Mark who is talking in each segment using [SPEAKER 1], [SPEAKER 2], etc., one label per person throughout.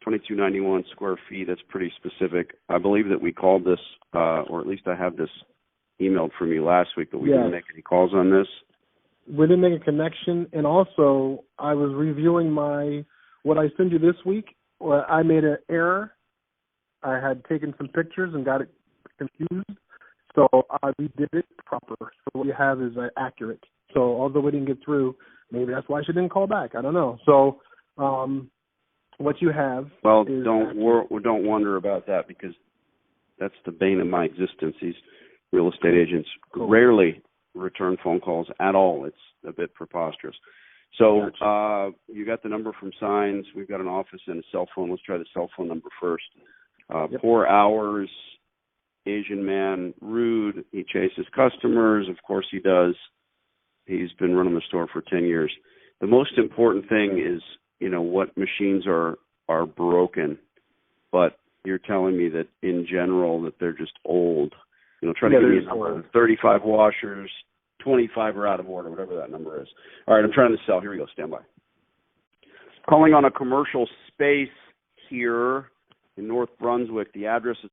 [SPEAKER 1] 2291 square feet. That's pretty specific. I believe that we called this, or at least I have this emailed from you last week, but we didn't make any calls on this.
[SPEAKER 2] We didn't make a connection, and also I was reviewing what I sent you this week. Where I made an error. I had taken some pictures and got it confused, so I redid it proper. So what you have is accurate. So although we didn't get through, maybe that's why she didn't call back. I don't know. So what you have is
[SPEAKER 1] don't wonder about that, because that's the bane of my existence. These real estate agents rarely return phone calls at all. It's a bit preposterous. So you got the number from Signs. We've got an office and a cell phone. Let's try the cell phone number first. Poor hours, Asian man, rude. He chases customers. Of course he does. He's been running the store for 10 years. The most important thing is, what machines are broken. But you're telling me that in general that they're just old. Try to give me a number. 35 washers, 25 are out of order, whatever that number is. All right, I'm trying to sell. Here we go. Stand by. Calling on a commercial space here in North Brunswick. The address is,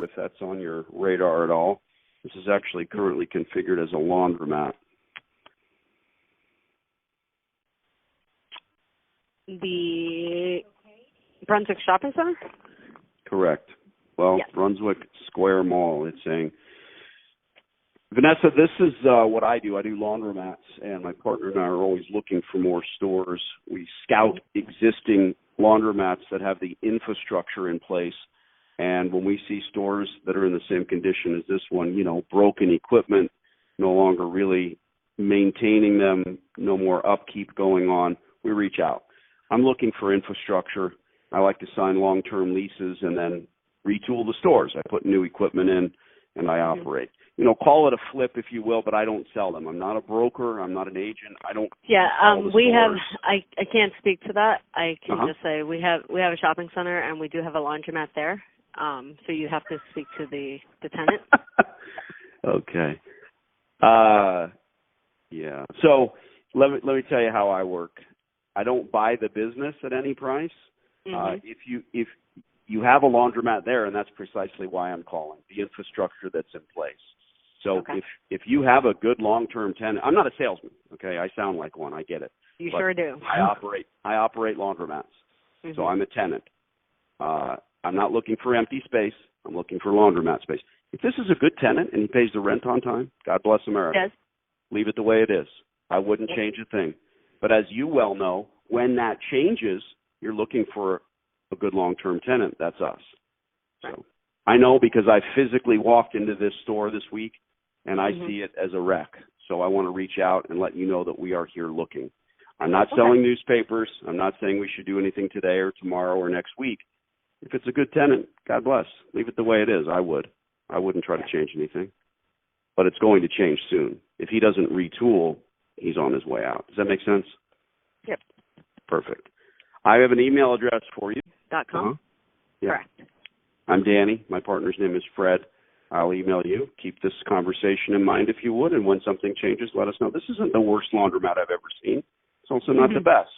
[SPEAKER 1] if that's on your radar at all. This is actually currently configured as a laundromat.
[SPEAKER 3] The Brunswick Shopping Center?
[SPEAKER 1] Correct. Well, yes. Brunswick Square Mall, it's saying. Vanessa, this is what I do. I do laundromats, and my partner and I are always looking for more stores. We scout existing laundromats that have the infrastructure in place, and when we see stores that are in the same condition as this one, broken equipment, no longer really maintaining them, no more upkeep going on, we reach out. I'm looking for infrastructure. I like to sign long-term leases and then retool the stores. I put new equipment in, and I operate. Call it a flip, if you will, but I don't sell them. I'm not a broker. I'm not an agent. I don't.
[SPEAKER 3] Yeah, we have. I can't speak to that. I can just say we have a shopping center, and we do have a laundromat there. So you have to speak to the tenant.
[SPEAKER 1] Okay. Yeah. So let me tell you how I work. I don't buy the business at any price. If you have a laundromat there, and that's precisely why I'm calling, the infrastructure that's in place. So if you have a good long-term tenant, I'm not a salesman, okay? I sound like one. I get it.
[SPEAKER 3] You sure do.
[SPEAKER 1] I operate laundromats, so I'm a tenant. I'm not looking for empty space. I'm looking for laundromat space. If this is a good tenant and he pays the rent on time, God bless America.
[SPEAKER 3] Yes.
[SPEAKER 1] Leave it the way it is. I wouldn't change a thing. But as you well know, when that changes, you're looking for a good long-term tenant. That's us. So I know because I physically walked into this store this week, and I see it as a wreck. So I want to reach out and let you know that we are here looking. I'm not selling newspapers. I'm not saying we should do anything today or tomorrow or next week. If it's a good tenant, God bless. Leave it the way it is. I would. I wouldn't try to change anything. But it's going to change soon. If he doesn't retool, he's on his way out. Does that make sense?
[SPEAKER 3] Yep.
[SPEAKER 1] Perfect. I have an email address for you.
[SPEAKER 3] .com?
[SPEAKER 1] Yeah.
[SPEAKER 3] Correct.
[SPEAKER 1] I'm Danny. My partner's name is Fred. I'll email you. Keep this conversation in mind if you would, and when something changes, let us know. This isn't the worst laundromat I've ever seen. It's also not the best.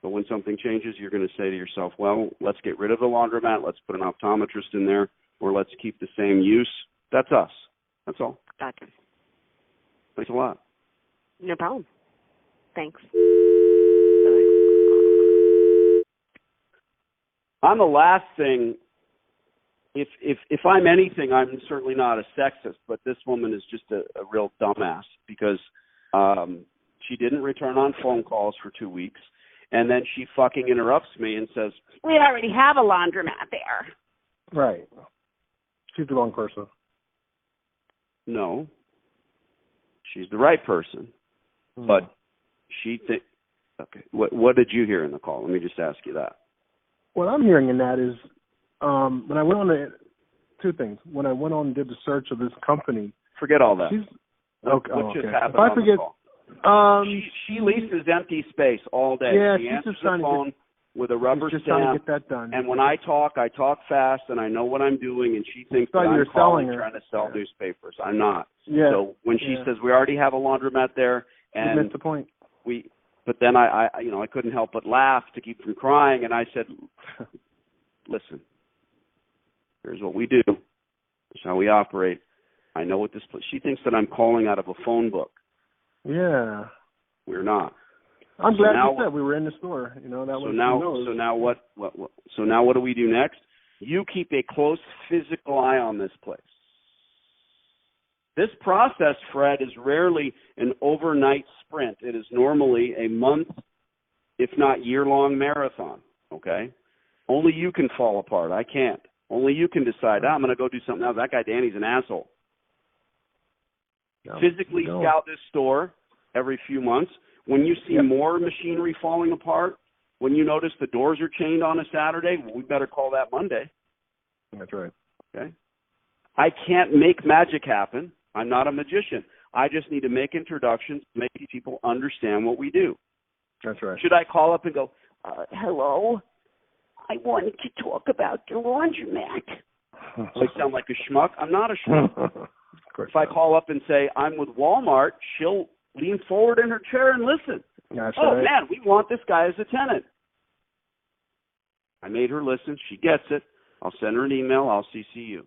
[SPEAKER 1] But when something changes, you're going to say to yourself, well, let's get rid of the laundromat, let's put an optometrist in there, or let's keep the same use. That's us. That's all.
[SPEAKER 3] Gotcha.
[SPEAKER 1] Thanks a lot.
[SPEAKER 3] No problem. Thanks.
[SPEAKER 1] On the last thing, if I'm anything, I'm certainly not a sexist, but this woman is just a real dumbass because she didn't return on phone calls for 2 weeks, and then she fucking interrupts me and says, we already have a laundromat there.
[SPEAKER 2] Right. She's the wrong person.
[SPEAKER 1] No. She's the right person. But she okay. What did you hear in the call? Let me just ask you that.
[SPEAKER 2] What I'm hearing in that is when I went on two things. When I went on and did the search of this company.
[SPEAKER 1] Forget all that.
[SPEAKER 2] What
[SPEAKER 1] just happened
[SPEAKER 2] if I forget,
[SPEAKER 1] the call? She leases empty space all day.
[SPEAKER 2] Yeah,
[SPEAKER 1] she
[SPEAKER 2] she's
[SPEAKER 1] answers
[SPEAKER 2] just trying
[SPEAKER 1] the phone with a rubber
[SPEAKER 2] just
[SPEAKER 1] stamp.
[SPEAKER 2] trying to get that done.
[SPEAKER 1] And when I talk fast, and I know what I'm doing, and she thinks that
[SPEAKER 2] you're
[SPEAKER 1] I'm calling
[SPEAKER 2] selling her.
[SPEAKER 1] trying to sell newspapers. I'm not.
[SPEAKER 2] Yeah.
[SPEAKER 1] So when she says we already have a laundromat there, and
[SPEAKER 2] you missed the point.
[SPEAKER 1] But then I couldn't help but laugh to keep from crying, and I said, listen, here's what we do. Here's how we operate. I know what this place. She thinks that I'm calling out of a phone book.
[SPEAKER 2] Yeah.
[SPEAKER 1] We're not.
[SPEAKER 2] I'm glad you said we were in the store. You know, that was
[SPEAKER 1] So now what do we do next? You keep a close physical eye on this place. This process, Fred, is rarely an overnight sprint. It is normally a month, if not year-long marathon, okay? Only you can fall apart. I can't. Only you can decide, I'm going to go do something else. That guy Danny's an asshole.
[SPEAKER 2] No,
[SPEAKER 1] Physically scout this store every few months. When you see more machinery falling apart, when you notice the doors are chained on a Saturday, well, we better call that Monday.
[SPEAKER 2] That's right.
[SPEAKER 1] Okay? I can't make magic happen. I'm not a magician. I just need to make introductions, make people understand what we do.
[SPEAKER 2] That's right.
[SPEAKER 1] Should I call up and go, hello, I wanted to talk about the laundromat? Do I sound like a schmuck? I'm not a schmuck. If I call up and say, I'm with Walmart, she'll lean forward in her chair and listen.
[SPEAKER 2] That's
[SPEAKER 1] right. Man,
[SPEAKER 2] Man,
[SPEAKER 1] we want this guy as a tenant. I made her listen. She gets it. I'll send her an email. I'll CC you.